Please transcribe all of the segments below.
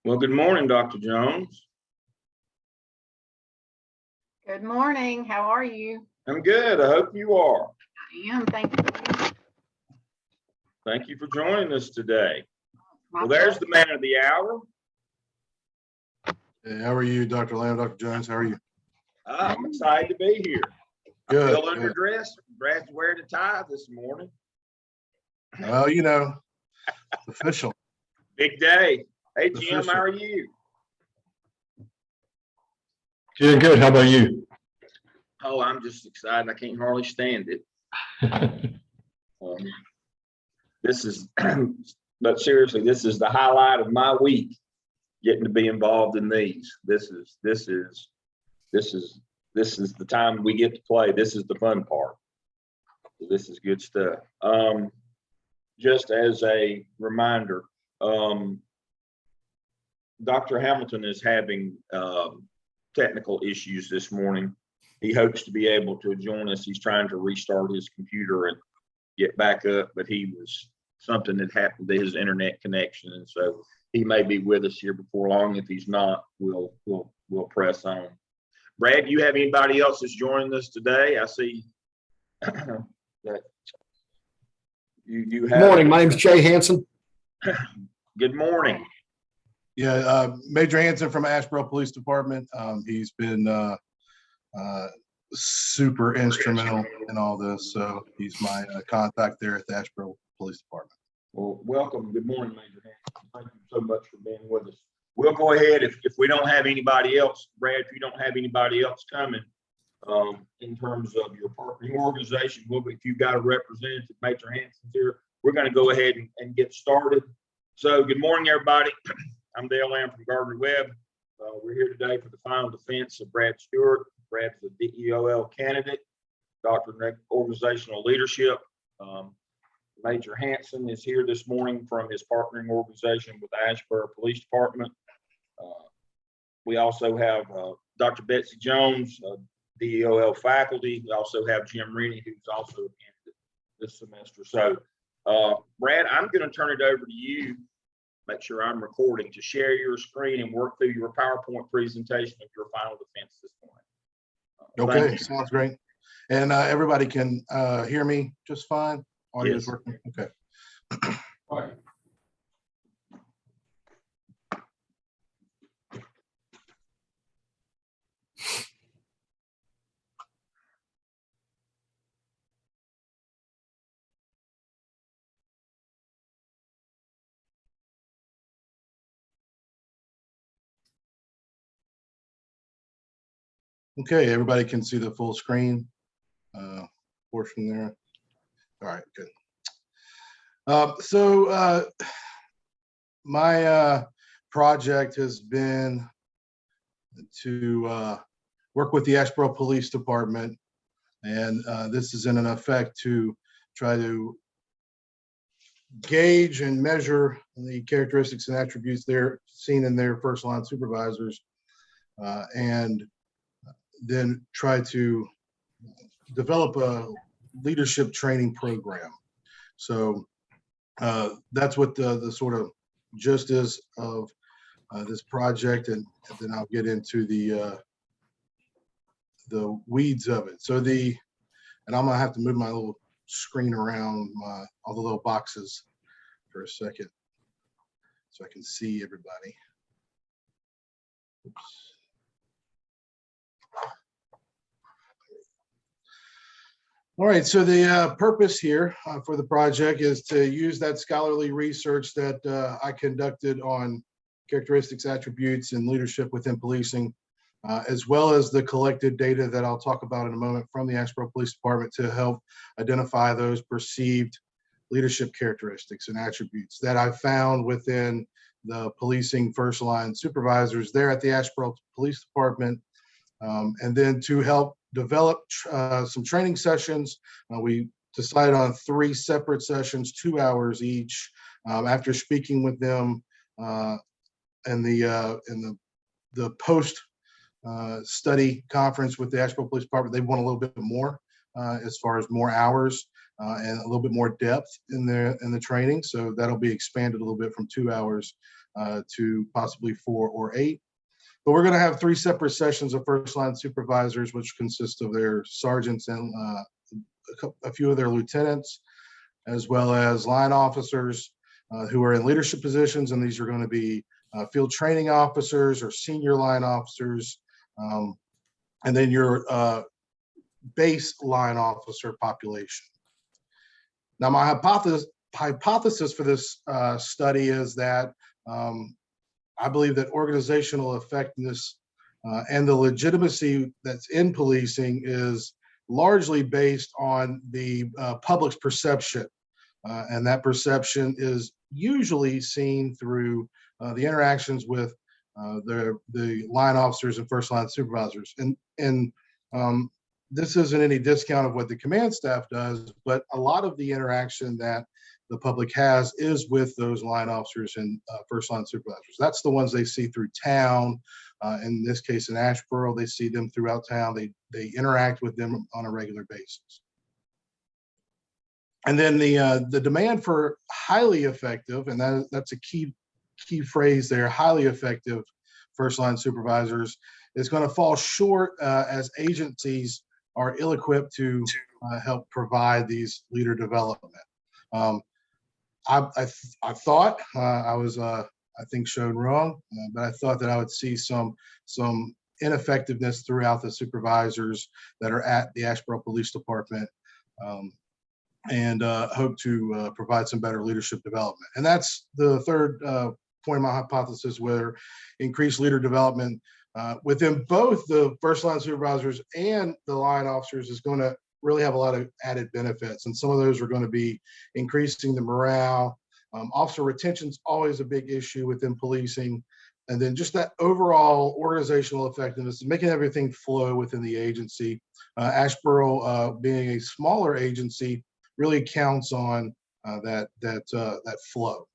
Well, good morning, Dr. Jones. Good morning. How are you? I'm good. I hope you are. I am. Thank you. Thank you for joining us today. My Well, there's pleasure. the man of the hour. Hey, how are you, Dr. Lamb, Dr. Jones? How are you? I'm excited to be here. Good, I feel underdressed. Brad's wearing a tie this morning. Well, you know, official. Big day. Hey, Jim, Official. how are you? Doing good. How about you? Oh, I'm just excited. I can't hardly stand it. This is, but seriously, this is the highlight of my week, getting to be involved in these. This is the time we get to play. This is the fun part. This is good stuff. Just as a reminder, Dr. Hamilton is having technical issues this morning. He hopes to be able to join us. He's trying to restart his computer and get back up, but something that happened to his internet connection, and so he may be with us here before long. If he's not, we'll press on. Brad, do you have anybody else that's joining us today? I see that you have. Good morning. My name's Jay Hanson. Good morning. Yeah, Major Hanson from Asheboro Police Department. He's been super instrumental in all this. So he's my contact there at the Asheboro Police Department. Well, welcome. Good morning, Major Hanson. Thank you so much for being with us. We'll go ahead if we don't have anybody else, Brad, if you don't have anybody else coming, in terms of your partnering organization, if you've got a representative, Major Hanson's here, we're going to go ahead and get started. So good morning, everybody. I'm Dale Lamb from Gardner Webb. We're here today for the final defense of Brad Stewart. Brad's a DEOL candidate, doctorate in organizational leadership. Major Hanson is here this morning from his partnering organization with the Asheboro Police Department. We also have Dr. Betsy Jones, DEOL faculty. We also have Jim Rennie, who's also a candidate this semester. So, Brad, I'm going to turn it over to you. Make sure I'm recording to share your screen and work through your PowerPoint presentation of your final defense this morning. Okay, sounds great. And everybody can hear me just fine? Audio is working? Okay. All right. Okay, everybody can see the full screen portion there. All right, good. My project has been to work with the Asheboro Police Department, and this is in an effect to try to gauge and measure the characteristics and attributes they're seen in their first line supervisors, and then try to develop a leadership training program. So that's what the sort of gist is of this project, and then I'll get into the weeds of it. So and I'm gonna have to move my little screen around, all the little boxes for a second so I can see everybody. Oops. All right, so the purpose here for the project is to use that scholarly research that I conducted on characteristics, attributes, and leadership within policing, as well as the collected data that I'll talk about in a moment from the Asheboro Police Department to help identify those perceived leadership characteristics and attributes that I found within the policing first line supervisors there at the Asheboro Police Department. And then to help develop some training sessions, we decided on 3 separate sessions, 2 hours each. After speaking with them in the post study conference with the Asheboro Police Department, they want a little bit more as far as more hours and a little bit more depth in the training. So that'll be expanded a little bit from 2 hours to possibly 4 or 8. But we're going to have 3 separate sessions of first line supervisors, which consist of their sergeants and a few of their lieutenants, as well as line officers who are in leadership positions. And these are going to be field training officers or senior line officers, and then your base line officer population. Now, my hypothesis for this study is that I believe that organizational effectiveness and the legitimacy that's in policing is largely based on the public's perception. And that perception is usually seen through the interactions with the line officers and first line supervisors. And this isn't any discount of what the command staff does, but a lot of the interaction that the public has is with those line officers and first line supervisors. That's the ones they see through town. In this case, in Asheboro, they see them throughout town. They interact with them on a regular basis. And then the demand for highly effective, and that's a key phrase there, highly effective first line supervisors, is going to fall short as agencies are ill-equipped to help provide these leader development. I thought I was, I think, shown wrong, but I thought that I would see some ineffectiveness throughout the supervisors that are at the Asheboro Police Department, and hope to provide some better leadership development. And that's the third point of my hypothesis, where increased leader development within both the first line supervisors and the line officers is going to really have a lot of added benefits. And some of those are going to be increasing the morale. Officer retention is always a big issue within policing. And then just that overall organizational effectiveness, making everything flow within the agency. Asheboro, being a smaller agency, really counts on that flow.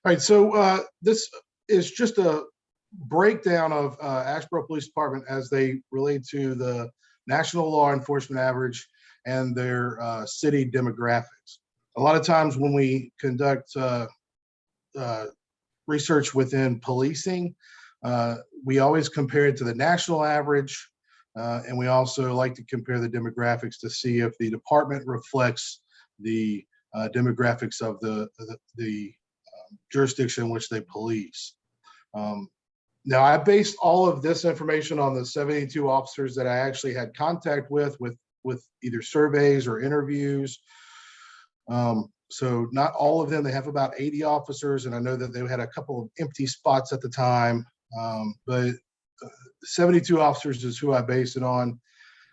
All right, so this is just a breakdown of Asheboro Police Department as they relate to the national law enforcement average and their city demographics. A lot of times when we conduct research within policing, we always compare it to the national average, and we also like to compare the demographics to see if the department reflects the demographics of the jurisdiction in which they police. Now, I based all of this information on the 72 officers that I actually had contact with either surveys or interviews. So not all of them. They have about 80 officers, and I know that they had a couple of empty spots at the time, but 72 officers is who I based it on.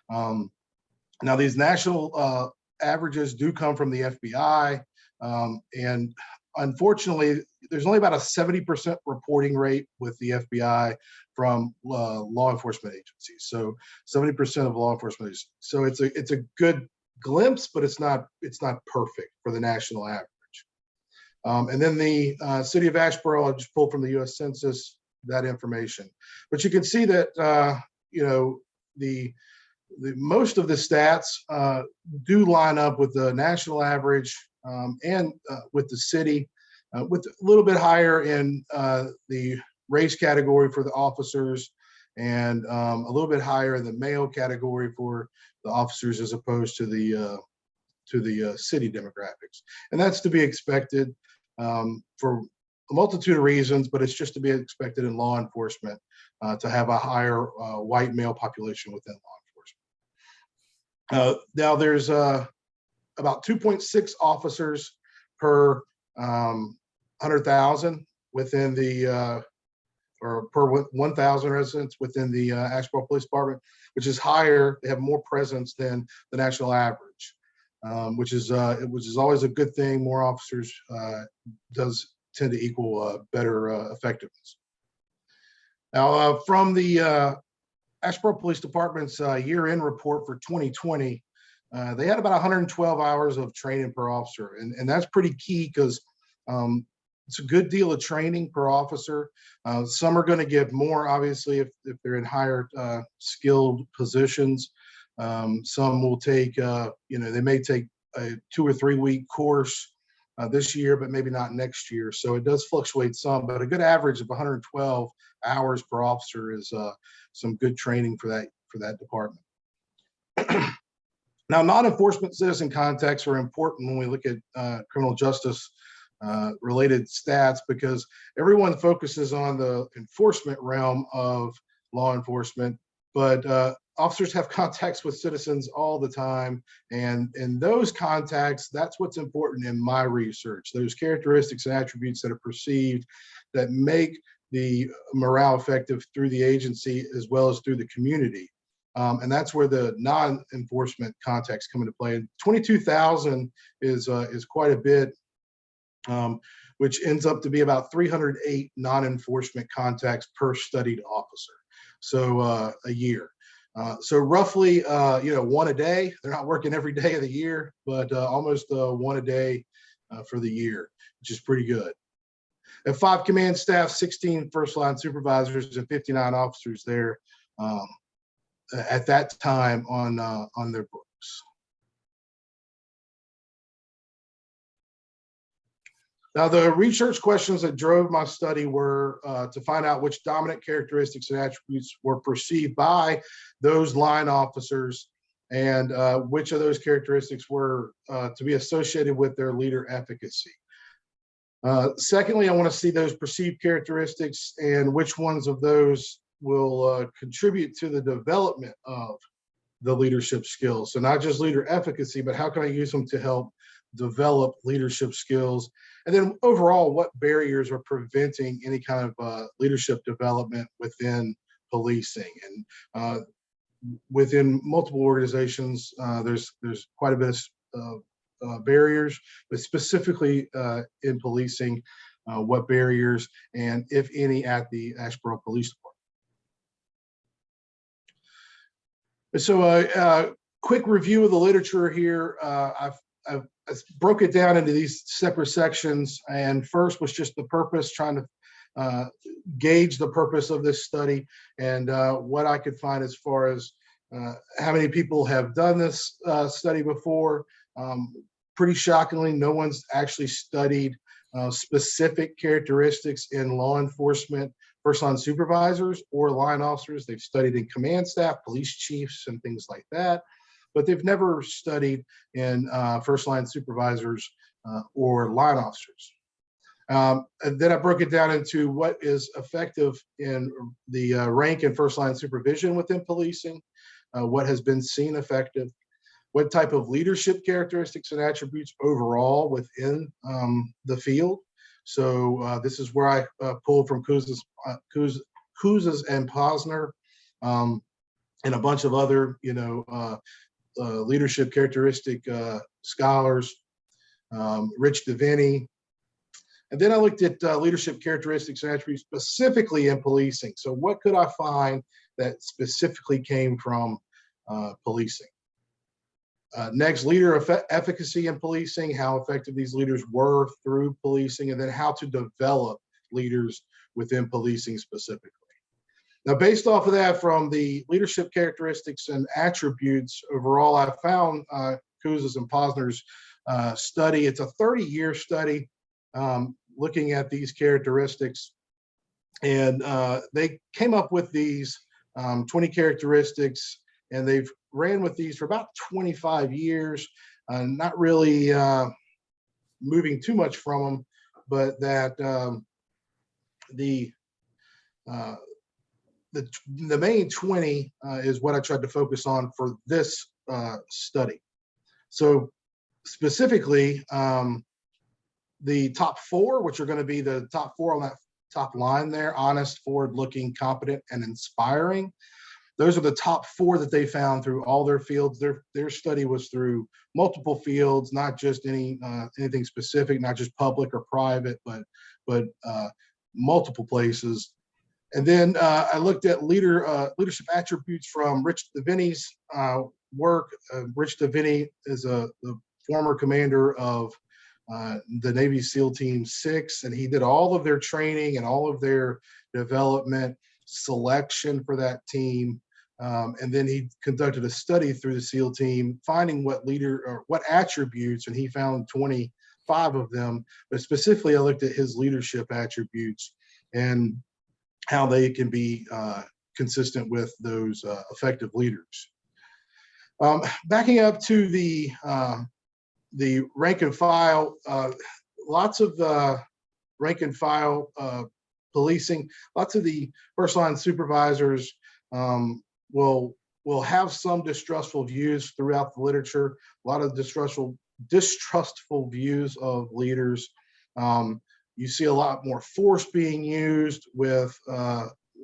Now, these national averages do come from the FBI, and unfortunately, there's only about a 70% reporting rate with the FBI from law enforcement agencies. So 70% of law enforcement agencies. So it's a good glimpse, but it's not perfect for the national average. And then the city of Asheboro, I'll just pull from the U.S. Census that information. But you can see that the most of the stats do line up with the national average and with the city, with a little bit higher in the race category for the officers, and a little bit higher in the male category for the officers as opposed to the city demographics. And that's to be expected for a multitude of reasons, but it's just to be expected in law enforcement to have a higher white male population within law enforcement. Now there's about 2.6 officers per 100,000 within the or per 1,000 residents within the Asheboro Police Department, which is higher. They have more presence than the national average, which is always a good thing. More officers does tend to equal better effectiveness. Now, from the Asheboro Police Department's year-end report for 2020, they had about 112 hours of training per officer, and that's pretty key because it's a good deal of training per officer. Some are going to get more, obviously, if they're in higher skilled positions. Some will take, they may take a 2 or 3 week course this year, but maybe not next year. So it does fluctuate some, but a good average of 112 hours per officer is some good training for that department. Now, non-enforcement citizen contacts are important when we look at criminal justice related stats, because everyone focuses on the enforcement realm of law enforcement, but officers have contacts with citizens all the time, and in those contacts, that's what's important in my research. Those characteristics and attributes that are perceived that make the morale effective through the agency as well as through the community. And that's where the non-enforcement contacts come into play. And 22,000 is quite a bit, which ends up to be about 308 non-enforcement contacts per studied officer. So a year. So roughly, one a day. They're not working every day of the year, but almost one a day for the year, which is pretty good. At 5 command staff, 16 first line supervisors, and 59 officers there at that time on their books. Now, the research questions that drove my study were to find out which dominant characteristics and attributes were perceived by those line officers, and which of those characteristics were to be associated with their leader efficacy. Secondly, I want to see those perceived characteristics and which ones of those will contribute to the development of the leadership skills. So not just leader efficacy, but how can I use them to help develop leadership skills? And then overall, what barriers are preventing any kind of leadership development within policing? And within multiple organizations, there's quite a bit of barriers, but specifically in policing, what barriers and if any at the Asheboro Police Department. So a quick review of the literature here. I broke it down into these separate sections, and first was just the purpose, trying to gauge the purpose of this study and what I could find as far as how many people have done this study before. Pretty shockingly, no one's actually studied specific characteristics in law enforcement first line supervisors or line officers. They've studied in command staff, police chiefs, and things like that, but they've never studied in first line supervisors or line officers. And then I broke it down into what is effective in the rank and first line supervision within policing, what has been seen effective, what type of leadership characteristics and attributes overall within the field. So this is where I pulled from Kouzes and Posner and a bunch of other, leadership characteristic scholars, Rich DeVinny. And then I looked at leadership characteristics and attributes specifically in policing. So what could I find that specifically came from policing? Next, leader efficacy in policing, how effective these leaders were through policing, and then how to develop leaders within policing specifically. Now, based off of that, from the leadership characteristics and attributes overall, I found Kouzes and Posner's study. It's a 30-year study looking at these characteristics, and they came up with these 20 characteristics, and they've ran with these for about 25 years, not really moving too much from them, but that the uh, the main 20 is what I tried to focus on for this study. So specifically, the top 4, which are going to be the top 4 on that top line there: honest, forward-looking, competent, and inspiring. Those are the top 4 that they found through all their fields. Their study was through multiple fields, not just anything specific, not just public or private, but multiple places. And then I looked at leadership attributes from Rich DeVinny's work. Rich DeVinny is the former commander of the Navy SEAL Team 6, and he did all of their training and all of their development selection for that team. And then he conducted a study through the SEAL team, finding what attributes, and he found 25 of them. But specifically, I looked at his leadership attributes and how they can be consistent with those effective leaders. Backing up to the rank and file, lots of rank and file policing, lots of the first line supervisors will have some distrustful views throughout the literature, a lot of distrustful views of leaders. You see a lot more force being used with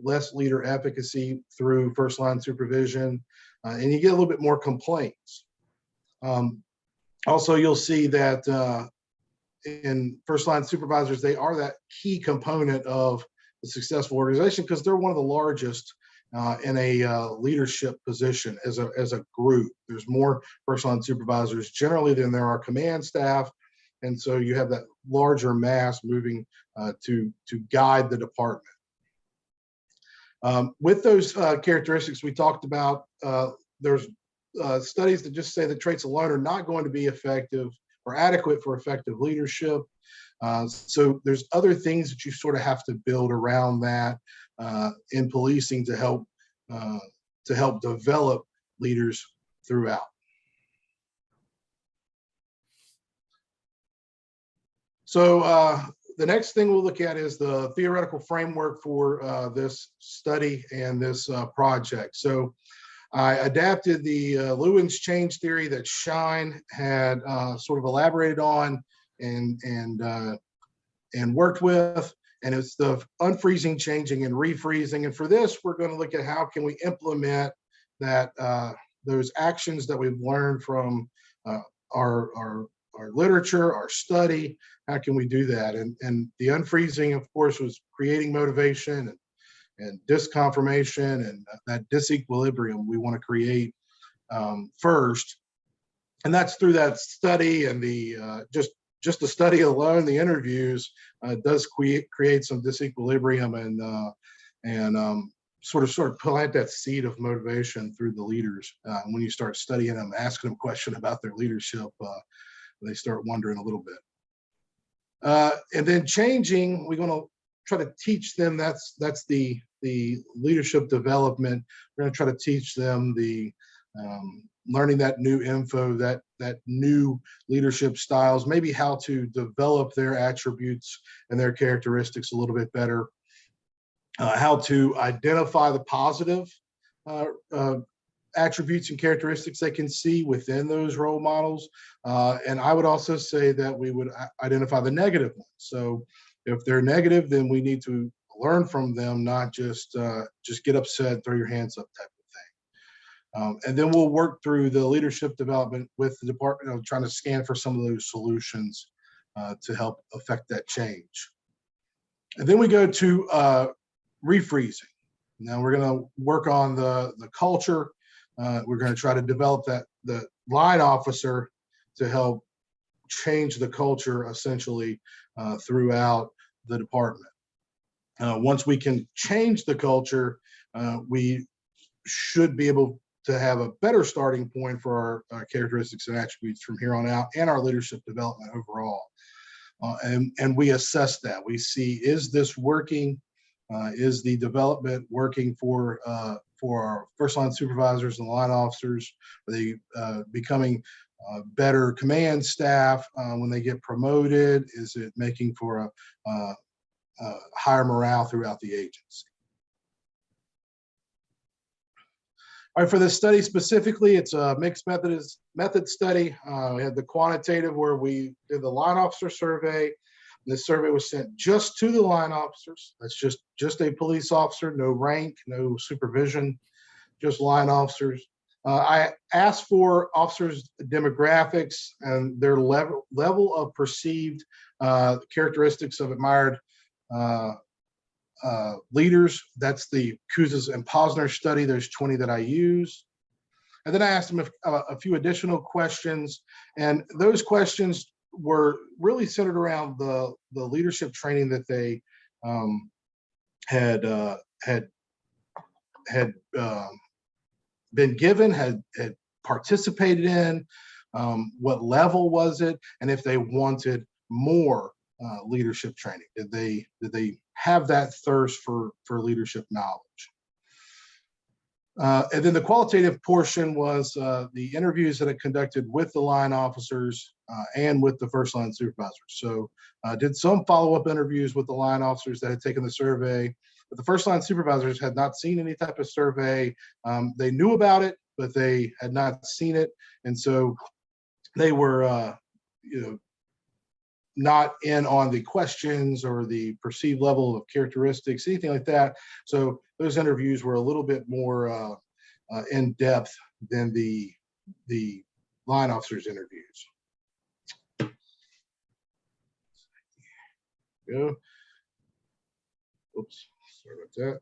less leader efficacy through first line supervision, and you get a little bit more complaints. Also, you'll see that in first line supervisors, they are that key component of a successful organization because they're one of the largest in a leadership position as a group. There's more first line supervisors generally than there are command staff. And so you have that larger mass moving to guide the department. With those characteristics we talked about, there's studies that just say that traits alone are not going to be effective or adequate for effective leadership. So there's other things that you sort of have to build around that in policing to help develop leaders throughout. So the next thing we'll look at is the theoretical framework for this study and this project. So I adapted the Lewin's change theory that Shine had sort of elaborated on and worked with, and it's the unfreezing, changing, and refreezing. And for this, we're going to look at how can we implement that those actions that we've learned from our literature, our study. How can we do that? And the unfreezing, of course, was creating motivation and disconfirmation and that disequilibrium we want to create first. And that's through that study and the just the study alone, the interviews does create some disequilibrium and sort of plant that seed of motivation through the leaders. When you start studying them, asking them questions about their leadership, they start wondering a little bit. And then changing, we're going to try to teach them, that's the leadership development. We're going to try to teach them the learning that new info, that new leadership styles, maybe how to develop their attributes and their characteristics a little bit better, how to identify the positive attributes and characteristics they can see within those role models. And I would also say that we would identify the negative ones. So if they're negative, then we need to learn from them, not just get upset, throw your hands up type of thing. And then we'll work through the leadership development with the department, trying to scan for some of those solutions to help affect that change. And then we go to refreezing. Now we're going to work on the culture. We're going to try to develop the line officer to help change the culture essentially throughout the department. Once we can change the culture, we should be able to have a better starting point for our characteristics and attributes from here on out and our leadership development overall. And we assess that. We see, is this working? Is the development working for our first line supervisors and line officers? Are they becoming better command staff when they get promoted? Is it making for higher morale throughout the agency. All right, for this study specifically, it's a mixed method study. We had the quantitative where we did the line officer survey. This survey was sent just to the line officers. That's just a police officer, no rank, no supervision, just line officers. I asked for officers' demographics and their level of perceived characteristics of admired leaders. That's the Kuzas and Posner study. There's 20 that I use. And then I asked them a few additional questions. And those questions were really centered around the leadership training that they had been given, had participated in, what level was it, and if they wanted more leadership training. Did they have that thirst for leadership knowledge? And then the qualitative portion was the interviews that I conducted with the line officers and with the first line supervisors. So I did some follow-up interviews with the line officers that had taken the survey, but the first line supervisors had not seen any type of survey. They knew about it, but they had not seen it. And so they were, not in on the questions or the perceived level of characteristics, anything like that. So those interviews were a little bit more in depth than the line officers' interviews. Go. Oops, sorry about that.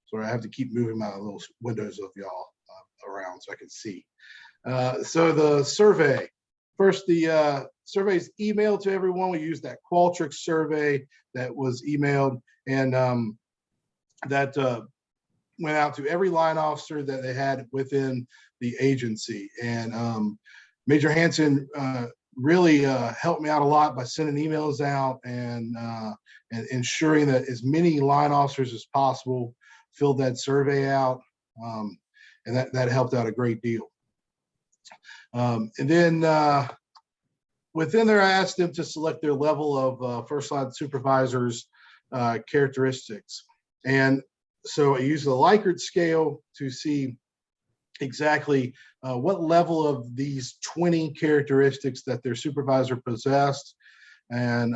Sorry, I have to keep moving my little windows of y'all around so I can see. So the survey. First, the survey's emailed to everyone. We used that Qualtrics survey that was emailed, and that went out to every line officer that they had within the agency. And Major Hanson really helped me out a lot by sending emails out and ensuring that as many line officers as possible filled that survey out, and that helped out a great deal. And then within there, I asked them to select their level of first line supervisors characteristics. And so I used the Likert scale to see exactly what level of these 20 characteristics that their supervisor possessed. And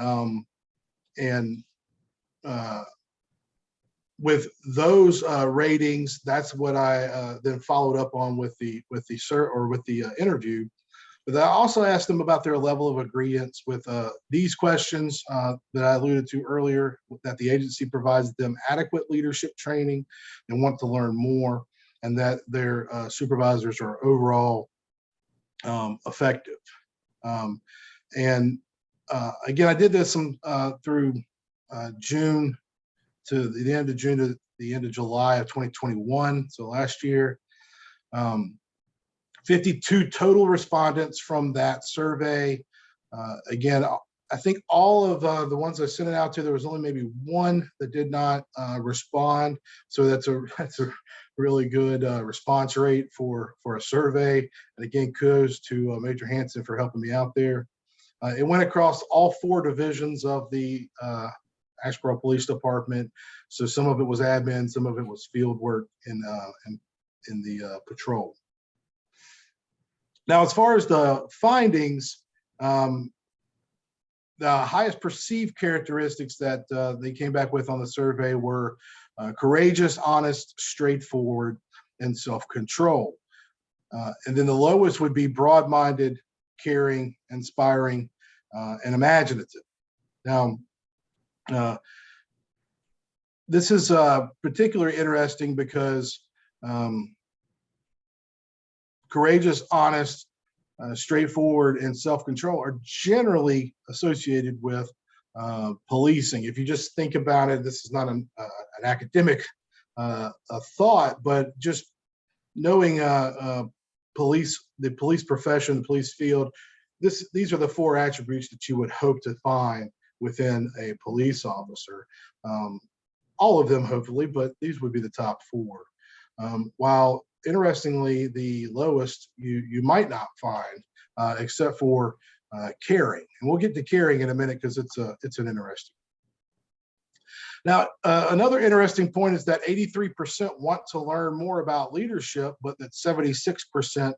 with those ratings, that's what I then followed up on with the interview. But I also asked them about their level of agreement with these questions that I alluded to earlier, that the agency provides them adequate leadership training and want to learn more, and that their supervisors are overall effective. And again, I did this through June to the end of June to the end of July of 2021, so last year. 52 total respondents from that survey. Again, I think all of the ones I sent it out to, there was only maybe one that did not respond. So that's a really good response rate for a survey. And again, kudos to Major Hanson for helping me out there. It went across all 4 divisions of the Asheboro Police Department. So some of it was admin, some of it was field work in the patrol. Now, as far as the findings, the highest perceived characteristics that they came back with on the survey were courageous, honest, straightforward, and self-control. And then the lowest would be broad-minded, caring, inspiring, and imaginative. Now, this is particularly interesting because courageous, honest, straightforward, and self-control are generally associated with policing. If you just think about it, this is not an academic thought, but just knowing the police profession, the police field, these are the 4 attributes that you would hope to find within a police officer. All of them, hopefully, but these would be the top 4. While interestingly, the lowest you might not find, except for caring. And we'll get to caring in a minute because it's an interesting. Now, another interesting point is that 83% want to learn more about leadership, but that 76%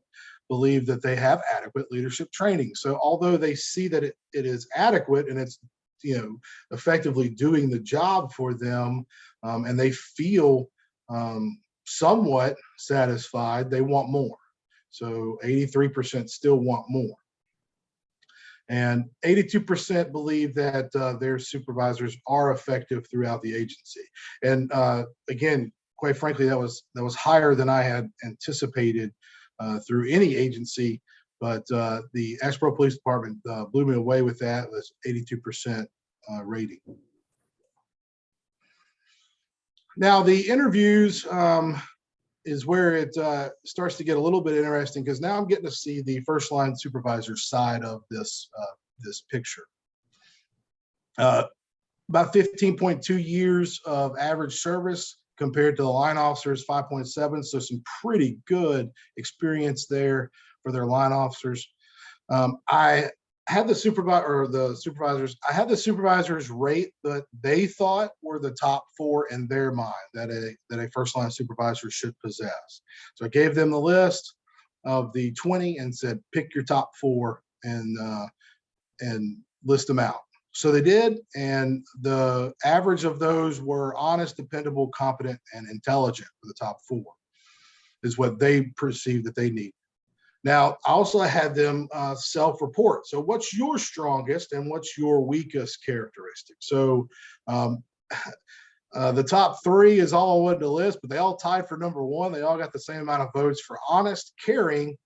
believe that they have adequate leadership training. So although they see that it is adequate and it's effectively doing the job for them, and they feel somewhat satisfied, they want more. So 83% still want more. And 82% believe that their supervisors are effective throughout the agency. And again, quite frankly, that was higher than I had anticipated through any agency. But the Asheboro Police Department blew me away with that. It was 82% rating. Now the interviews is where it starts to get a little bit interesting, because now I'm getting to see the first line supervisor side of this picture. About 15.2 years of average service compared to the line officers, 5.7. So some pretty good experience there for their line officers. I had the supervisors rate that they thought were the top 4 in their mind that a first line supervisor should possess. So I gave them the list of the 20 and said, pick your top 4 and list them out. So they did, and the average of those were honest, dependable, competent, and intelligent for the top 4 is what they perceived that they need. Now, I also had them self-report. So what's your strongest and what's your weakest characteristic? So the top 3 is all I wanted to list, but they all tied for number 1. They all got the same amount of votes for honest, caring,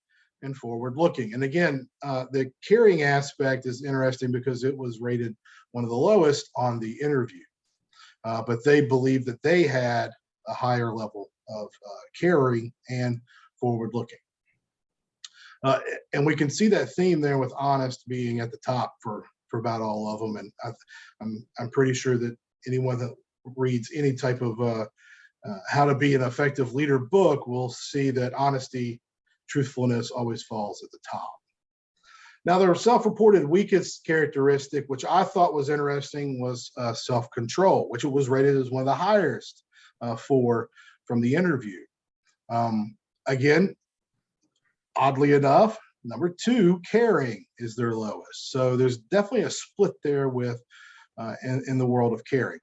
and forward-looking. And again, the caring aspect is interesting because it was rated one of the lowest on the interview. But they believed that they had a higher level of caring and forward-looking. And we can see that theme there with honest being at the top for about all of them. And I'm pretty sure that anyone that reads any type of how to be an effective leader book will see that honesty, truthfulness always falls at the top. Now, their self-reported weakest characteristic, which I thought was interesting, was self-control, which was rated as one of the highest from the interview. Again, oddly enough, number 2, caring, is their lowest. So there's definitely a split there with in the world of caring.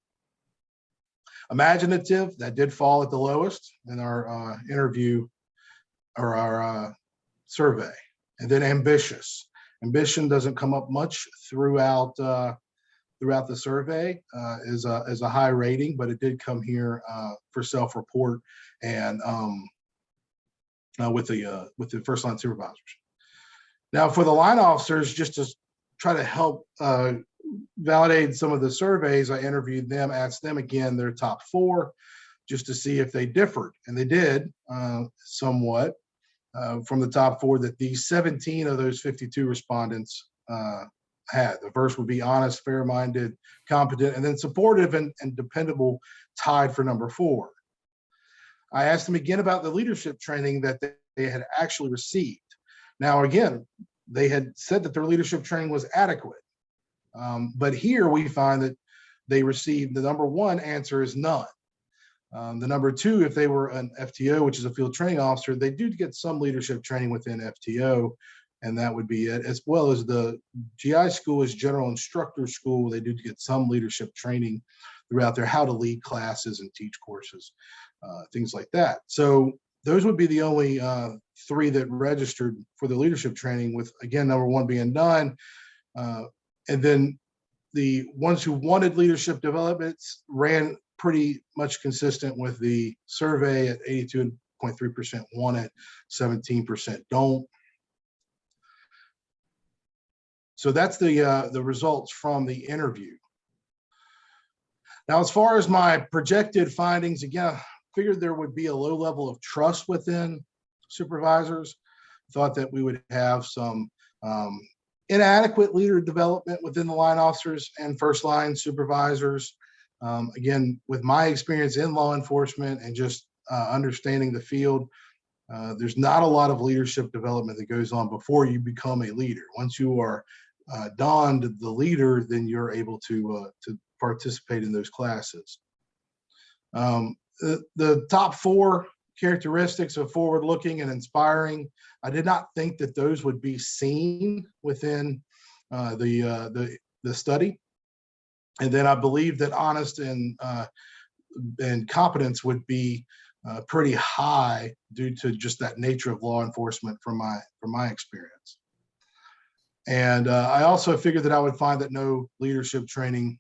Imaginative, that did fall at the lowest in our interview or our survey. And then ambitious. Ambition doesn't come up much throughout the survey is a high rating, but it did come here for self-report and with the first line supervisors. Now for the line officers, just to try to help validate some of the surveys, I interviewed them, asked them again their top 4, just to see if they differed, and they did somewhat from the top 4 that these 17 of those 52 respondents had. The first would be honest, fair-minded, competent, and then supportive and dependable, tied for number 4. I asked them again about the leadership training that they had actually received. Now, again, they had said that their leadership training was adequate. But here we find that they received, the number 1 answer is none. The number 2, if they were an FTO, which is a field training officer, they do get some leadership training within FTO, and that would be it. As well as the GI school is general instructor school. They do get some leadership training throughout there, how to lead classes and teach courses, things like that. So those would be the only 3 that registered for the leadership training, with, again, number 1 being none. And then the ones who wanted leadership developments ran pretty much consistent with the survey at 82.3% want it, 17% don't. So that's the results from the interview. Now, as far as my projected findings, again, I figured there would be a low level of trust within supervisors. Thought that we would have some inadequate leader development within the line officers and first line supervisors. Again, with my experience in law enforcement and just understanding the field, there's not a lot of leadership development that goes on before you become a leader. Once you are donned the leader, then you're able to participate in those classes. The top 4 characteristics of forward-looking and inspiring, I did not think that those would be seen within the study. And then I believe that honest and competence would be pretty high due to just that nature of law enforcement from my experience. And I also figured that I would find that no leadership training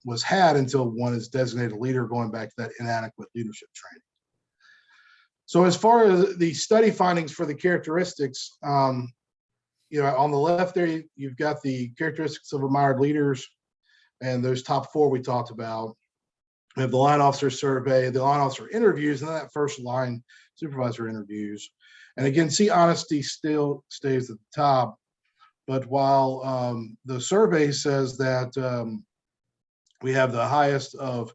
was had until one is designated a leader, going back to that inadequate leadership training. So as far as the study findings for the characteristics, on the left there, you've got the characteristics of admired leaders and those top 4 we talked about. We have the line officer survey, the line officer interviews, and then that first line supervisor interviews. And again, see, honesty still stays at the top. But while the survey says that we have the highest of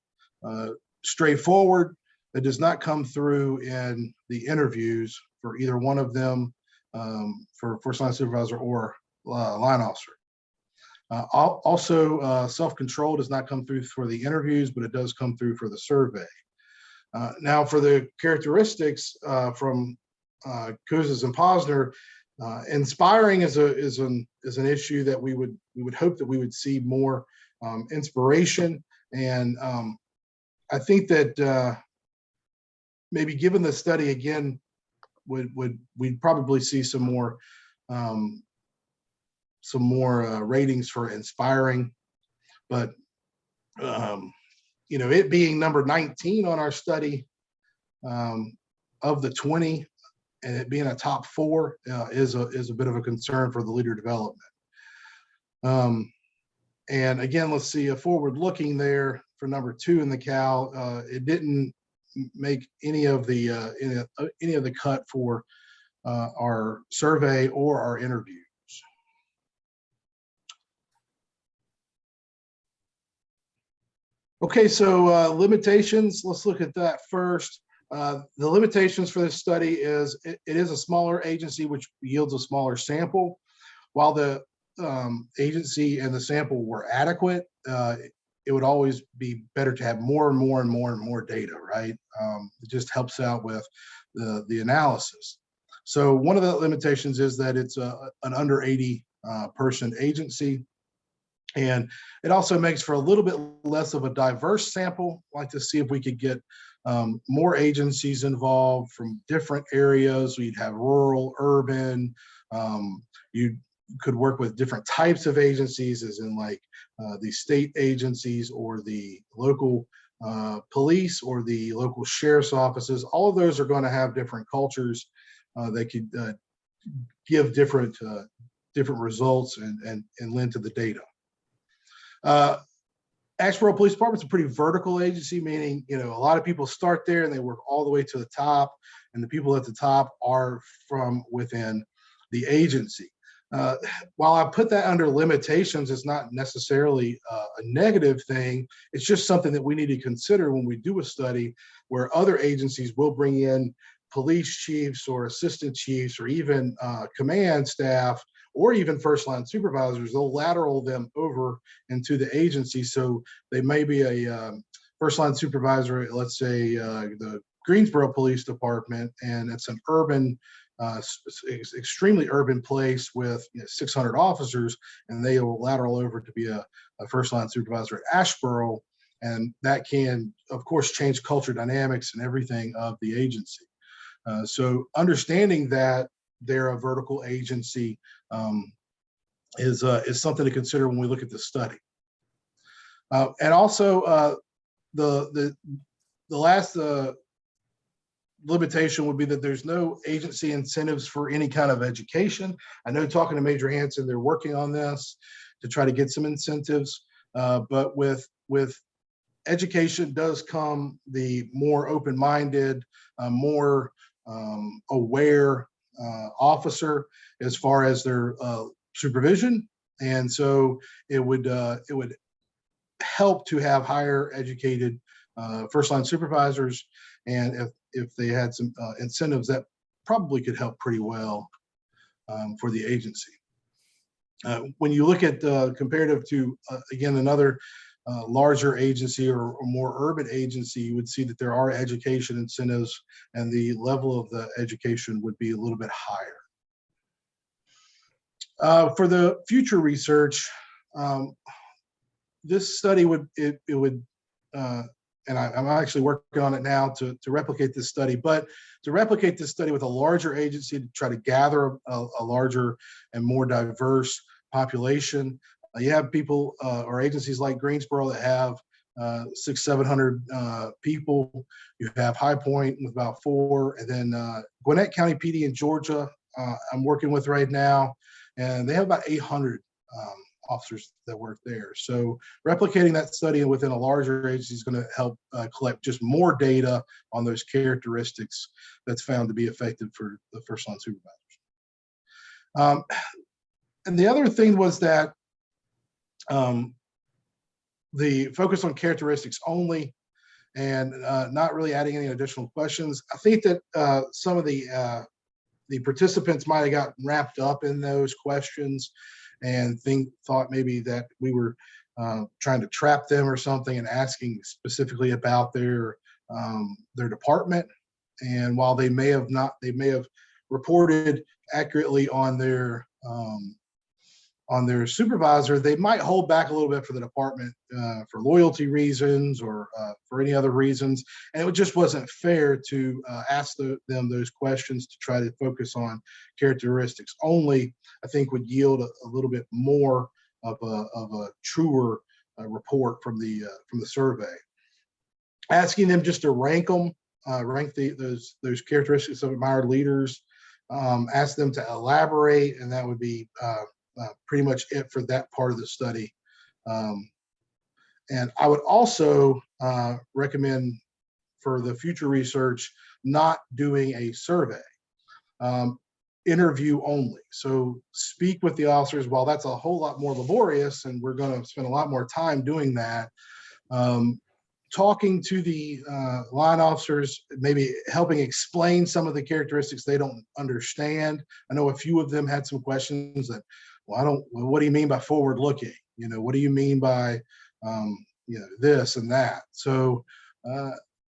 straightforward, it does not come through in the interviews for either one of them, for first line supervisor or line officer. Also, self-control does not come through for the interviews, but it does come through for the survey. Now, for the characteristics from Kouzes and Posner, inspiring is an issue that we would hope that we would see more inspiration, and I think that maybe given the study again, we'd probably see some more ratings for inspiring, but it being number 19 on our study of the 20, and it being a top 4 is a bit of a concern for the leader development. And again, let's see a forward looking there for number 2 in the Cal. It didn't make any of the cut for our survey or our interviews. Okay, so limitations, let's look at that first. The limitations for this study is it is a smaller agency, which yields a smaller sample. While the agency and the sample were adequate, it would always be better to have more and more and more and more data, right? It just helps out with the analysis. So one of the limitations is that it's an under 80 person agency. And it also makes for a little bit less of a diverse sample. I'd like to see if we could get more agencies involved from different areas. We'd have rural, urban. You could work with different types of agencies, as in like the state agencies or the local police or the local sheriff's offices. All of those are going to have different cultures. They could give different results and lend to the data. Asheboro Police Department's a pretty vertical agency, meaning, a lot of people start there and they work all the way to the top, and the people at the top are from within the agency. While I put that under limitations, it's not necessarily a negative thing. It's just something that we need to consider when we do a study where other agencies will bring in police chiefs or assistant chiefs or even command staff or even first line supervisors. They'll lateral them over into the agency. So they may be a first line supervisor at, let's say, the Greensboro Police Department, and it's an urban, extremely urban place with 600 officers, and they will lateral over to be a first line supervisor at Asheboro. And that can, of course, change culture dynamics and everything of the agency. So understanding that they're a vertical agency is something to consider when we look at the study. And also the last limitation would be that there's no agency incentives for any kind of education. I know, talking to Major Hanson, they're working on this to try to get some incentives, but with education does come the more open-minded, more aware officer as far as their supervision, and so it would help to have higher educated first line supervisors, and if they had some incentives, that probably could help pretty well for the agency. When you look at comparative to, again, another larger agency or more urban agency, you would see that there are education incentives and the level of the education would be a little bit higher. For the future research, this study would, and I'm actually working on it now to replicate this study, but to replicate this study with a larger agency to try to gather a larger and more diverse population. You have people or agencies like Greensboro that have 600-700 people. You have High Point with about 4, and then Gwinnett County PD in Georgia, I'm working with right now, and they have about 800 officers that work there. So replicating that study within a larger agency is going to help collect just more data on those characteristics that's found to be effective for the first line supervisors. And the other thing was that the focus on characteristics only and not really adding any additional questions. I think that some of the participants might have gotten wrapped up in those questions and thought maybe that we were trying to trap them or something and asking specifically about their department. And while they may have reported accurately on their supervisor, they might hold back a little bit for the department for loyalty reasons or for any other reasons. And it just wasn't fair to ask them those questions to try to focus on characteristics only. I think would yield a little bit more of a truer report from the survey. Asking them just to rank them, rank those characteristics of admired leaders, ask them to elaborate, and that would be pretty much it for that part of the study. And I would also recommend for the future research not doing a survey, interview only. So speak with the officers. While that's a whole lot more laborious and we're going to spend a lot more time doing that, talking to the line officers, maybe helping explain some of the characteristics they don't understand. I know a few of them had some questions that, well, what do you mean by forward looking? What do you mean by, this and that? So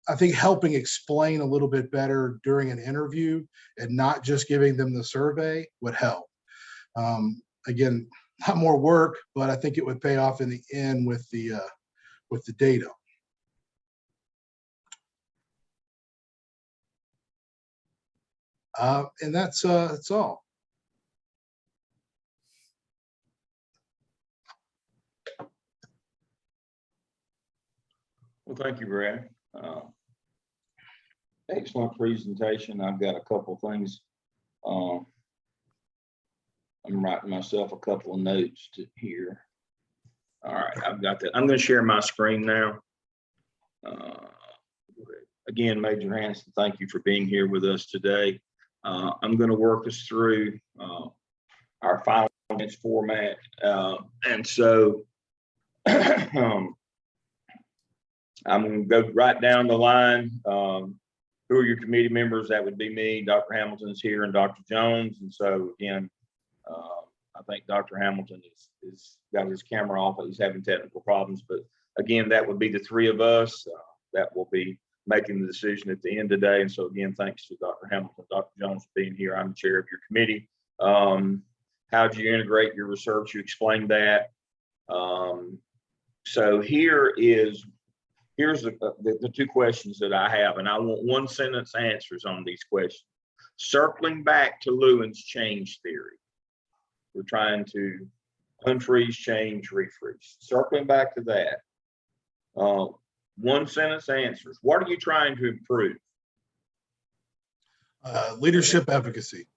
I think helping explain a little bit better during an interview and not just giving them the survey would help. Again, not more work, but I think it would pay off in the end with the data. And that's all. Well, thank you, Brad. Excellent presentation. I've got a couple of things. I'm writing myself a couple of notes to here. All right, I've got that. I'm going to share my screen now. Again, Major Hanson, thank you for being here with us today. I'm going to work us through our final format. And so I'm going to go right down the line. Who are your committee members? That would be me. Dr. Hamilton's here and Dr. Jones. And so again, I think Dr. Hamilton is got his camera off. He's having technical problems. But again, that would be the three of us that will be making the decision at the end of the day. And so again, thanks to Dr. Hamilton, Dr. Jones for being here. I'm the chair of your committee. How do you integrate your research? You explained that. So here's the two questions that I have, and I want one sentence answers on these questions. Circling back to Lewin's change theory. We're trying to unfreeze, change, refreeze. Circling back to that. One sentence answers. What are you trying to improve? Leadership efficacy.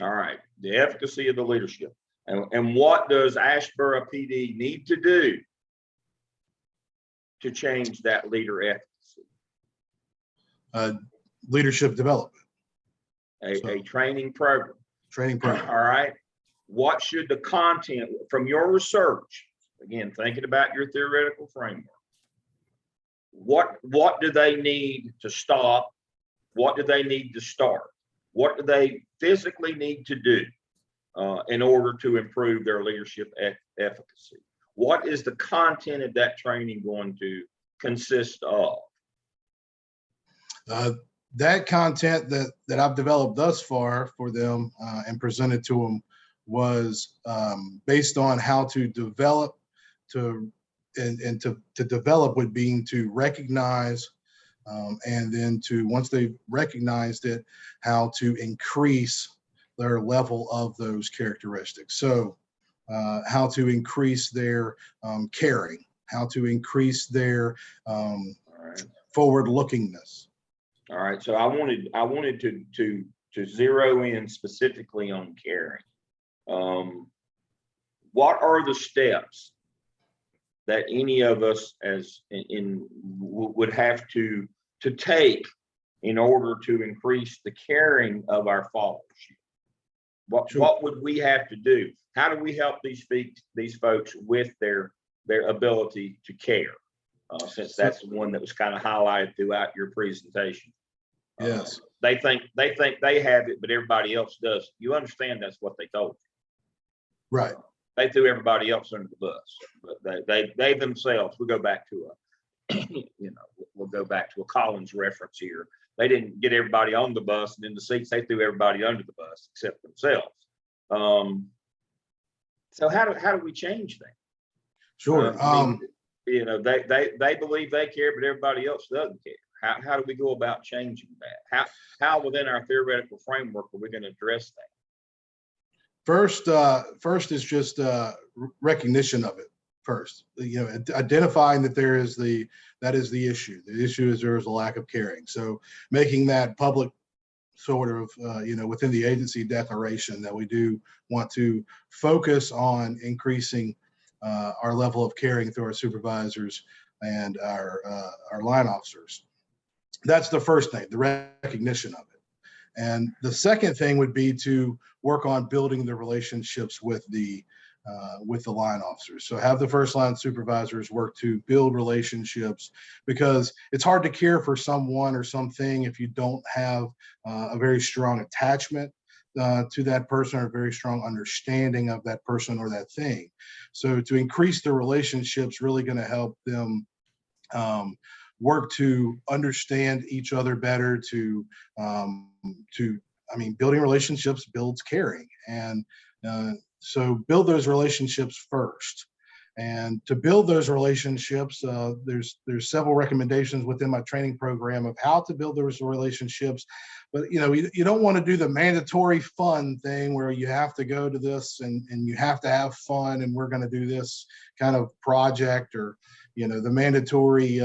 All right, the efficacy of the leadership. And what does Asheboro PD need to do to change that leader efficacy? Leadership development. A training program. Training program. All right. What should the content from your research, again, thinking about your theoretical framework, what do they need to stop? What do they need to start? What do they physically need to do in order to improve their leadership efficacy. What is the content of that training going to consist of? That content that I've developed thus far for them and presented to them was based on how to develop to develop with being to recognize and then to, once they've recognized it, how to increase their level of those characteristics. So how to increase their caring, how to increase their forward lookingness. All right, so I wanted to zero in specifically on caring. What are the steps that any of us would have to take in order to increase the caring of our followership? What would we have to do? How do we help these folks with their ability to care? Since that's the one that was kind of highlighted throughout your presentation. Yes. They think they have it, but everybody else does. You understand that's what they told you. Right. They threw everybody else under the bus, but they themselves, we'll go back to we'll go back to a Collins reference here. They didn't get everybody on the bus and in the seats, they threw everybody under the bus except themselves. So how do we change that? Sure. They believe they care, but everybody else doesn't care. How do we go about changing that? How within our theoretical framework are we going to address that? First is just recognition of it. First, identifying that that is the issue. The issue is there is a lack of caring. So making that public, sort of, within the agency declaration that we do want to focus on increasing our level of caring through our supervisors and our line officers. That's the first thing, the recognition of it. And the second thing would be to work on building the relationships with the line officers. So have the first line supervisors work to build relationships, because it's hard to care for someone or something if you don't have a very strong attachment to that person or a very strong understanding of that person or that thing. So to increase the relationships really going to help them work to understand each other better, building relationships builds caring. And so build those relationships first. And to build those relationships, there's several recommendations within my training program of how to build those relationships. But you don't want to do the mandatory fun thing where you have to go to this and you have to have fun and we're going to do this kind of project, or the mandatory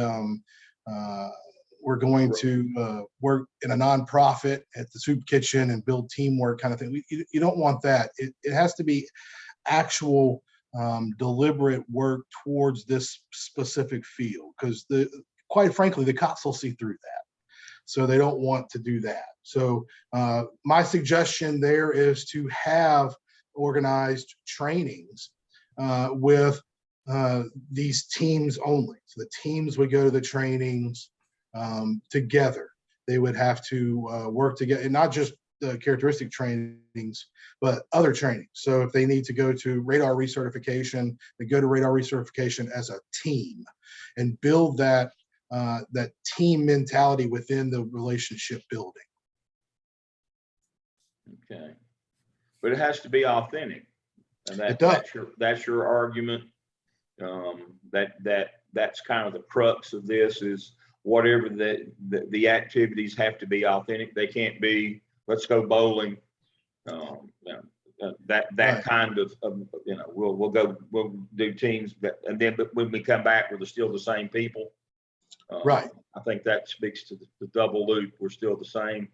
we're going to work in a nonprofit at the soup kitchen and build teamwork kind of thing. You don't want that. It has to be actual deliberate work towards this specific field, because quite frankly, the cops will see through that. So they don't want to do that. So my suggestion there is to have organized trainings with these teams only. So the teams would go to the trainings together. They would have to work together, and not just the characteristic trainings, but other trainings. So if they need to go to radar recertification, they go to radar recertification as a team and build that team mentality within the relationship building. Okay, but it has to be authentic, and that's your argument. That's kind of the crux of this, is whatever the activities have to be authentic. They can't be, let's go bowling. That Right. kind of we'll do teams, and then but when we come back, we're still the same people. Right. I think that speaks to the double loop. We're still the same.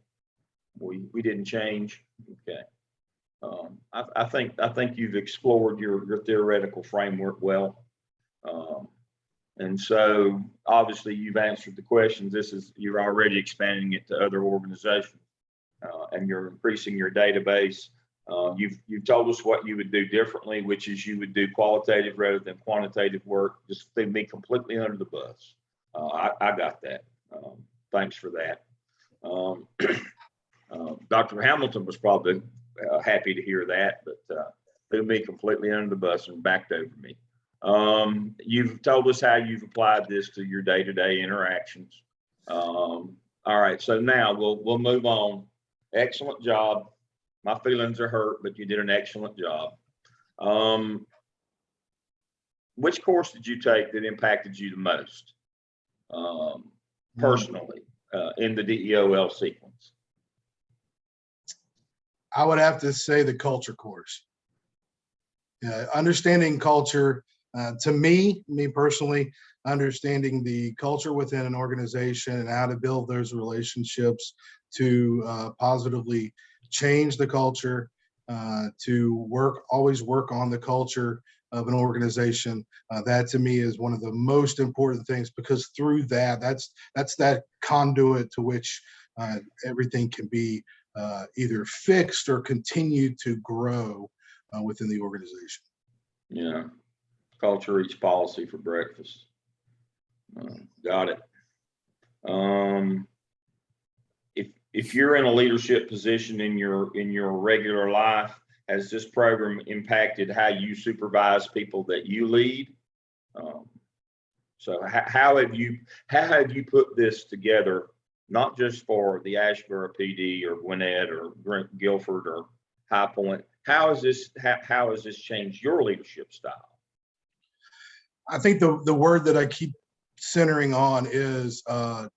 We didn't change. Okay. I think you've explored your theoretical framework well. And so obviously you've answered the questions. You're already expanding it to other organizations, and you're increasing your database. You've told us what you would do differently, which is you would do qualitative rather than quantitative work. Just they'd be completely under the bus. I got that. Thanks for that. Dr. Hamilton was probably happy to hear that, but threw me completely under the bus and backed over me. You've told us how you've applied this to your day-to-day interactions. All right, so now we'll move on. Excellent job. My feelings are hurt, but you did an excellent job. Which course did you take that impacted you the most, personally, in the DEOL sequence? I would have to say the culture course. Understanding culture, to me personally, understanding the culture within an organization and how to build those relationships to positively change the culture, to always work on the culture of an organization. That to me is one of the most important things, because through that's that conduit to which everything can be either fixed or continue to grow within the organization. Yeah, culture eats policy for breakfast. Got it. If you're in a leadership position in your regular life, has this program impacted how you supervise people that you lead? So how have you put this together, not just for the Asheboro PD or Gwinnett or Guilford or High Point? How has this changed your leadership style? I think the word that I keep centering on is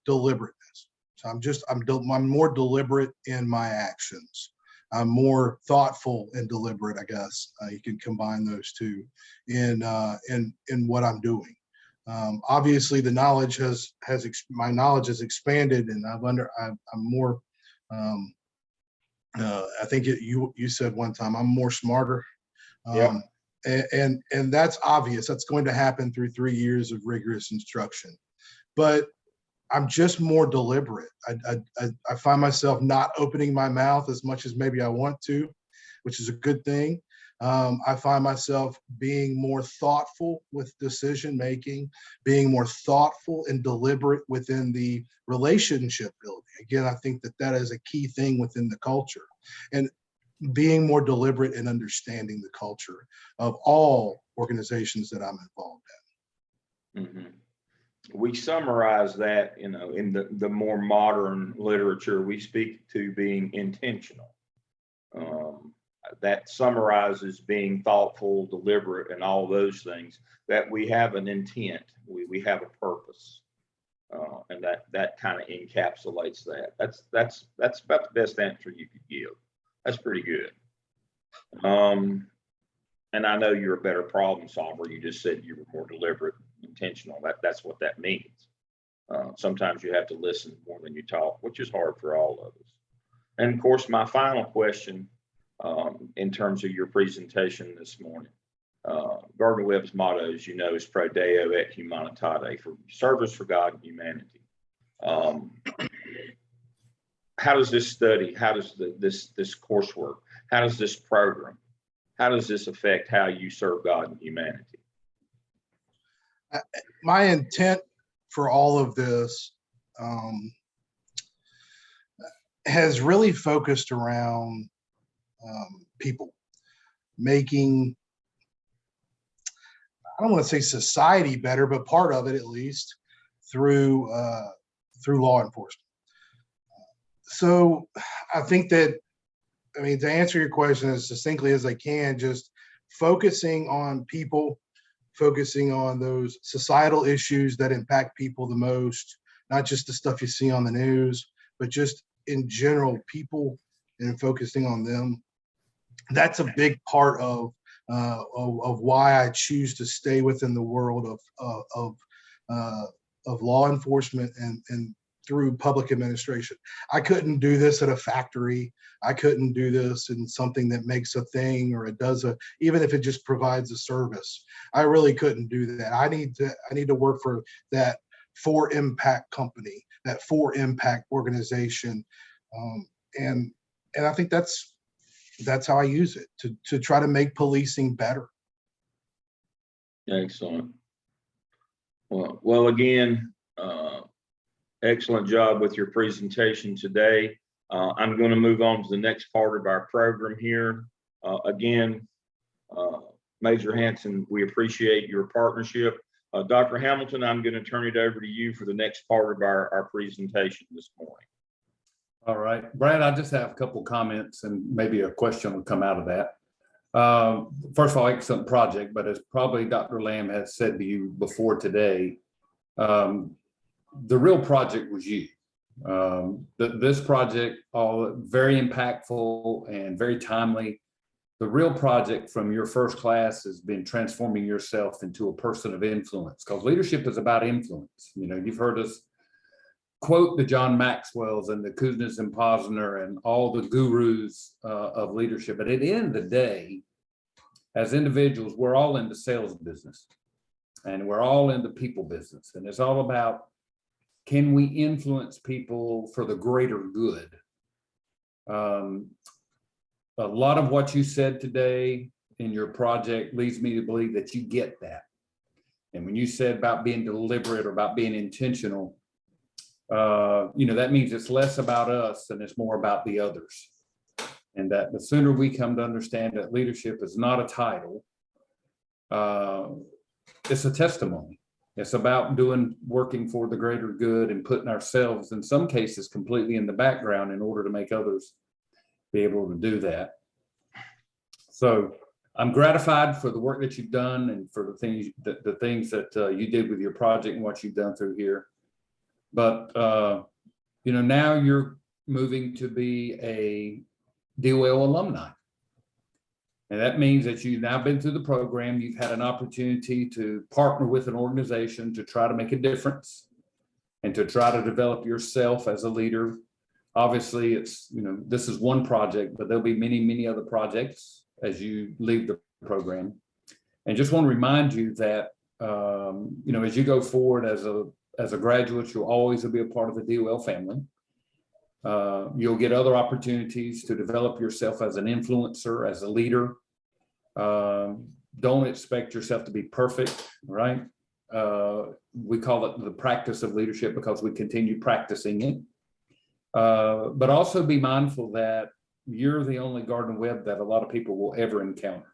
deliberateness. So I'm more deliberate in my actions. I'm more thoughtful and deliberate, I guess. You can combine those two in what I'm doing. Obviously, the knowledge my knowledge has expanded, and I'm more. I think you said one time I'm more smarter. Yeah. And that's obvious. That's going to happen through 3 years of rigorous instruction. But I'm just more deliberate. I find myself not opening my mouth as much as maybe I want to, which is a good thing. I find myself being more thoughtful with decision making, being more thoughtful and deliberate within the relationship building. Again, I think that is a key thing within the culture, and being more deliberate in understanding the culture of all organizations that I'm involved in. Mm-hmm. We summarize that, in the more modern literature, we speak to being intentional. That summarizes being thoughtful, deliberate, and all those things, that we have an intent, we have a purpose, and that kind of encapsulates that. That's about the best answer you could give. That's pretty good. And I know you're a better problem solver. You just said you were more deliberate, intentional. That's what that means. Sometimes you have to listen more than you talk, which is hard for all of us. And of course, my final question, in terms of your presentation this morning, Gardner-Webb's motto, as you know, is Pro Deo et Humanitate, for service for God and humanity. How does this study, how does this coursework, how does this program, how does this affect how you serve God and humanity? My intent for all of this has really focused around people, making, I don't want to say society better, but part of it at least, through law enforcement. So I think that, to answer your question as succinctly as I can, just focusing on people, focusing on those societal issues that impact people the most, not just the stuff you see on the news, but just in general, people, and focusing on them. That's a big part of why I choose to stay within the world of law enforcement and through public administration. I couldn't do this at a factory. I couldn't do this in something that makes a thing, or it does even if it just provides a service. I really couldn't do that. I need to work for that for impact company, that for impact organization. And I think that's how I use it to try to make policing better. Excellent. Well, again, excellent job with your presentation today. I'm going to move on to the next part of our program here. Again, Major Hanson, we appreciate your partnership. Dr. Hamilton, I'm going to turn it over to you for the next part of our presentation this morning. All right, Brad, I just have a couple comments and maybe a question will come out of that. First of all, excellent project, but as probably Dr. Lamb has said to you before today, the real project was you. This project, all very impactful and very timely. The real project from your first class has been transforming yourself into a person of influence, because leadership is about influence. You know, you've heard us quote the John Maxwell's and the Kuznets and Posner and all the gurus of leadership. But at the end of the day, as individuals, we're all in the sales business and we're all in the people business. And it's all about, can we influence people for the greater good? A lot of what you said today in your project leads me to believe that you get that. And when you said about being deliberate or about being intentional, you know, that means it's less about us and it's more about the others. And that the sooner we come to understand that leadership is not a title, it's a testimony. It's about working for the greater good and putting ourselves, in some cases, completely in the background in order to make others be able to do that. So I'm gratified for the work that you've done and for the things that you did with your project and what you've done through here. But you know, now you're moving to be a DOL alumni. And that means that you've now been through the program. You've had an opportunity to partner with an organization to try to make a difference and to try to develop yourself as a leader. Obviously, it's, you know, this is one project, but there'll be many, many other projects as you leave the program. And just want to remind you that, you know, as you go forward as a graduate, you'll always be a part of the DOL family. You'll get other opportunities to develop yourself as an influencer, as a leader. Don't expect yourself to be perfect, right? We call it the practice of leadership because we continue practicing it. But also be mindful that you're the only Gardner Webb that a lot of people will ever encounter.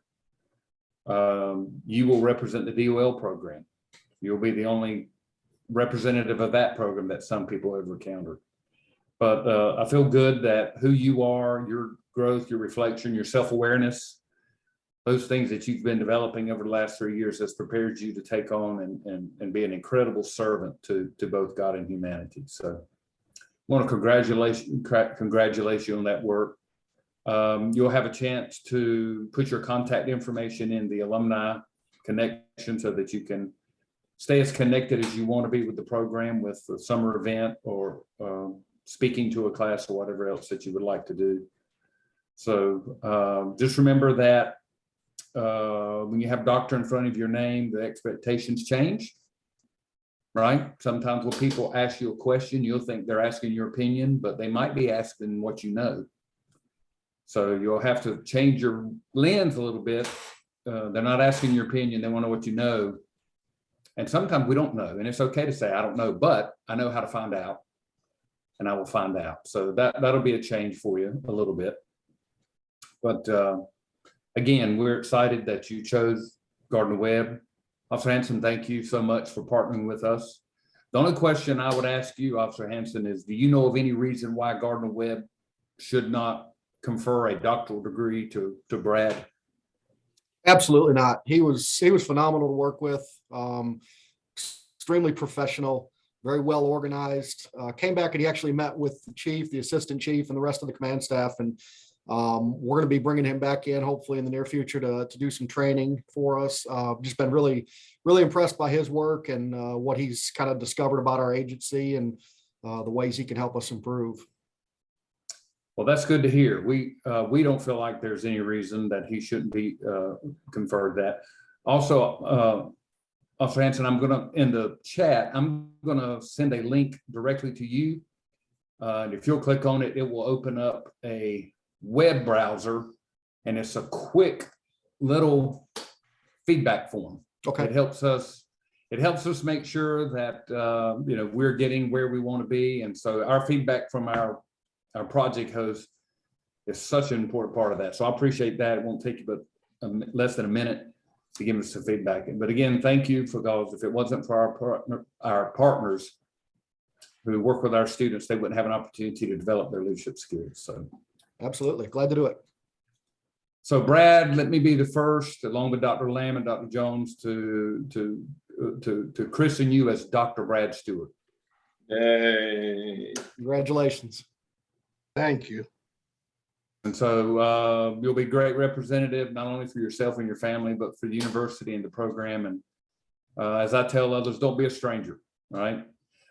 You will represent the DOL program. You'll be the only representative of that program that some people ever encounter. But I feel good that who you are, your growth, your reflection, your self-awareness, those things that you've been developing over the last 3 years has prepared you to take on and be an incredible servant to both God and humanity. So I want to congratulate you on that work. You'll have a chance to put your contact information in the alumni connection so that you can stay as connected as you want to be with the program, with the summer event or speaking to a class or whatever else that you would like to do. So just remember that when you have doctor in front of your name, the expectations change, right? Sometimes when people ask you a question, you'll think they're asking your opinion, but they might be asking what you know. So you'll have to change your lens a little bit. They're not asking your opinion, they want to know what you know. And sometimes we don't know, and it's okay to say, I don't know, but I know how to find out. And I will find out. So that'll be a change for you a little bit. But again, we're excited that you chose Gardner Webb. Officer Hanson, thank you so much for partnering with us. The only question I would ask you, Officer Hanson, is do you know of any reason why Gardner Webb should not confer a doctoral degree to Brad? Absolutely not. He was phenomenal to work with. Extremely professional. Very well organized. Came back and he actually met with the chief, the assistant chief, and the rest of the command staff. And we're going to be bringing him back in hopefully in the near future to do some training for us. Just been really, really impressed by his work and what he's kind of discovered about our agency and the ways he can help us improve. Well, that's good to hear. We don't feel like there's any reason that he shouldn't be conferred that. Also, Officer Hanson, I'm gonna, in the chat, I'm gonna send a link directly to you. And if you'll click on it, it will open up a web browser and it's a quick little feedback form. Okay. It helps us make sure that, you know, we're getting where we want to be. And so our feedback from our our project host is such an important part of that. So I appreciate that. It won't take you but less than a minute to give us some feedback. But again, thank you, because if it wasn't for our partners who work with our students, they wouldn't have an opportunity to develop their leadership skills. So Absolutely. Glad to do it. So Brad, let me be the first, along with Dr. Lamb and Dr. Jones, to christen you as Dr. Brad Stewart. Hey. Congratulations. Thank you. And so you'll be a great representative, not only for yourself and your family, but for the university and the program. And as I tell others, don't be a stranger, right?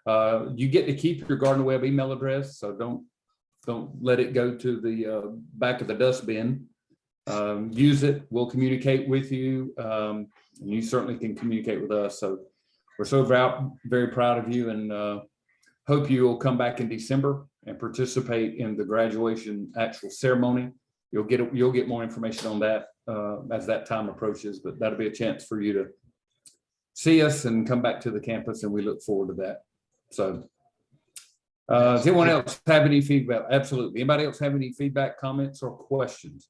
You get to keep your Gardner Webb email address, so don't let it go to the back of the dustbin. Use it. We'll communicate with you, and you certainly can communicate with us. So we're so very proud of you, and hope you will come back in December and participate in the graduation actual ceremony. You'll get more information on that as that time approaches, but that'll be a chance for you to see us and come back to the campus, and we look forward to that. So does anyone else have any feedback? Absolutely. Anybody else have any feedback, comments, or questions?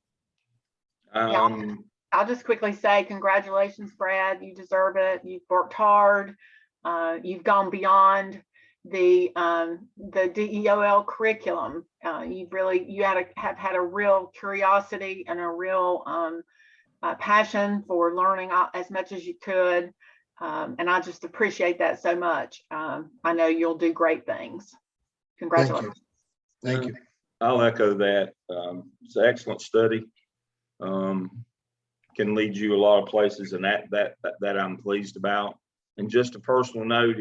I'll just quickly say congratulations, Brad. You deserve it. You've worked hard. You've gone beyond the DEOL curriculum. You have had a real curiosity and a real passion for learning as much as you could. And I just appreciate that so much. I know you'll do great things. Congratulations. Thank you. I'll echo that. It's an excellent study. Can lead you a lot of places, and that I'm pleased about. And just a personal note,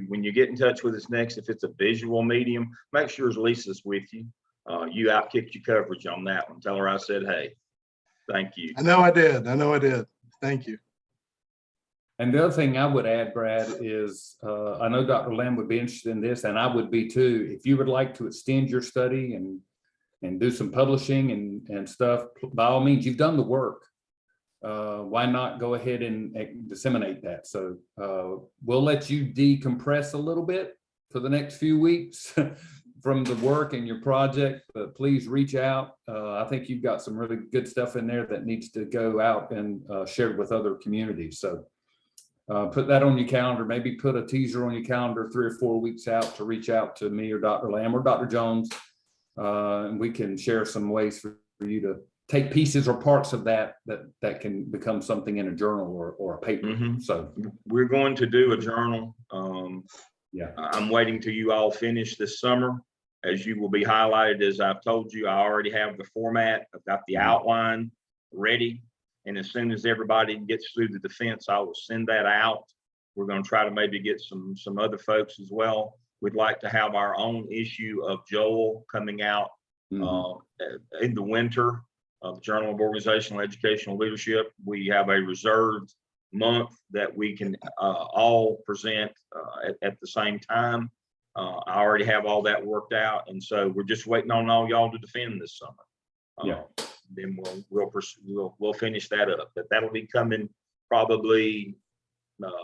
when you get in touch with us next, if it's a visual medium, make sure Lisa's with you. You outkicked your coverage on that one. Tell her I said, hey, thank you. I know I did. Thank you. And the other thing I would add, Brad, is I know Dr. Lamb would be interested in this, and I would be too. If you would like to extend your study and do some publishing and stuff, by all means, you've done the work. Why not go ahead and disseminate that? So we'll let you decompress a little bit for the next few weeks from the work and your project, but please reach out. I think you've got some really good stuff in there that needs to go out and shared with other communities. So put that on your calendar, maybe put a teaser on your calendar 3 or 4 weeks out to reach out to me or Dr. Lamb or Dr. Jones. And we can share some ways for you to take pieces or parts of that can become something in a journal or a paper. Mm-hmm. So we're going to do a journal. Yeah, I'm waiting till you all finish this summer. As you will be highlighted, as I've told you, I already have the format. I've got the outline ready. And as soon as everybody gets through the defense, I will send that out. We're going to try to maybe get some other folks as well. We'd like to have our own issue of Joel coming out in the winter of Journal of Organizational Educational Leadership. We have a reserved month that we can all present at the same time. I already have all that worked out, and so we're just waiting on all y'all to defend this summer. Then we'll finish that up. But that'll be coming probably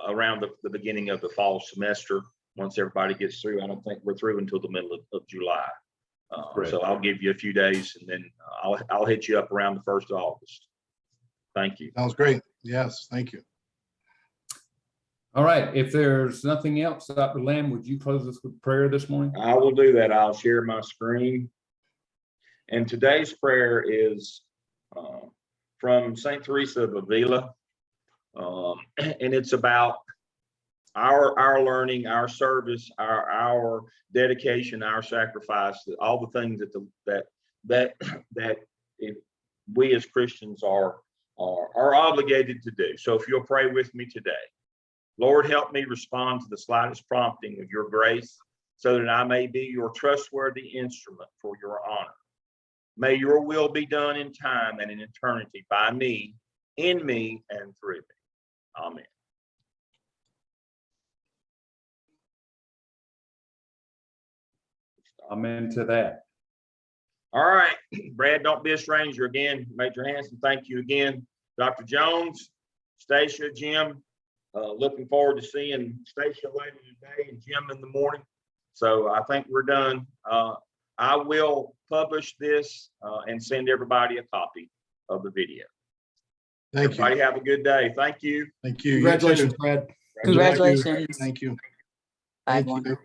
around the beginning of the fall semester. Once everybody gets through, I don't think we're through until the middle of July. So I'll give you a few days, and then I'll hit you up around the 1st of August. Thank you. Sounds great. Yes, thank you. all right. If there's nothing else, Dr. Lamb, would you close us with prayer this morning? I will do that. I'll share my screen. And today's prayer is from St. Teresa of Avila. And it's about our learning, our service, our dedication, our sacrifice, all the things that we as Christians are obligated to do. So if you'll pray with me today. Lord, help me respond to the slightest prompting of your grace so that I may be your trustworthy instrument for your honor. May your will be done in time and in eternity by me, in me, and through me. Amen. Amen to that. All right, Brad, don't be a stranger again. Major Hanson, thank you again. Dr. Jones, Stacia, Jim, looking forward to seeing Stacia later today and Jim in the morning. So I think we're done. I will publish this and send everybody a copy of the video. Thank you. Everybody have a good day. Thank you. Thank you. You too. Congratulations, Brad. Thank you. Congratulations. Thank you. Bye, Thank everyone. you.